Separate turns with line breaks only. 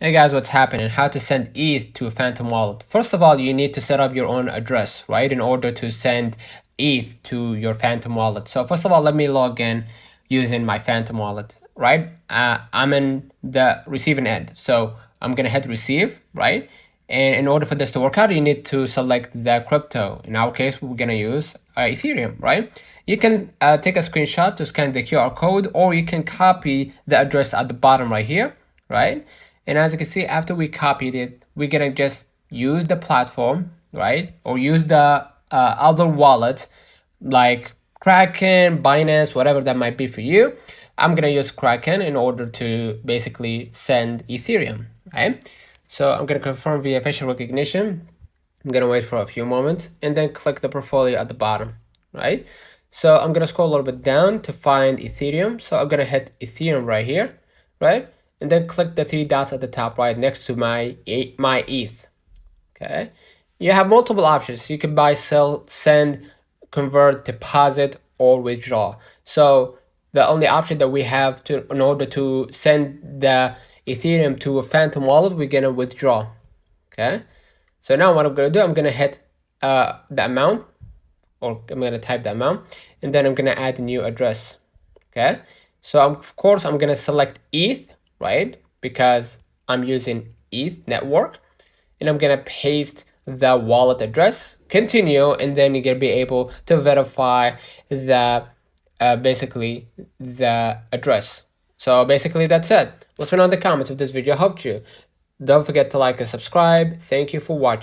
Hey guys, what's happening? How to send ETH to a Phantom wallet. First of all, you need to set up your own address, right? In order to send ETH to your Phantom wallet. So first of all, let me log in using my Phantom wallet, right? I'm in the receiving end. So I'm gonna hit receive, right? And in order for this to work out, you need to select the crypto. In our case, we're gonna use Ethereum, right? You can take a screenshot to scan the QR code, or you can copy the address at the bottom right here, right? And as you can see, after we copied it, we're gonna just use the platform, right? Or use the other wallet like Kraken, Binance, whatever that might be for you. I'm gonna use Kraken in order to basically send Ethereum, right? So I'm gonna confirm via facial recognition. I'm gonna wait for a few moments and then click the portfolio at the bottom, right? So I'm gonna scroll a little bit down to find Ethereum. So I'm gonna hit Ethereum right here, right? And then click the three dots at the top right next to my ETH. Okay. You have multiple options. You can buy, sell, send, convert, deposit, or withdraw. So the only option that we have to in order to send the Ethereum to a Phantom wallet, we're gonna withdraw. Okay. So now what I'm gonna do, I'm gonna hit the amount, or I'm gonna type the amount, and then I'm gonna add a new address. Okay. So of course I'm gonna select ETH, right? Because I'm using ETH network, and I'm gonna paste the wallet address, continue, and then you're gonna be able to verify the basically the address. So basically that's it. Let me know in the comments if this video helped you. Don't forget to like and subscribe. Thank you for watching.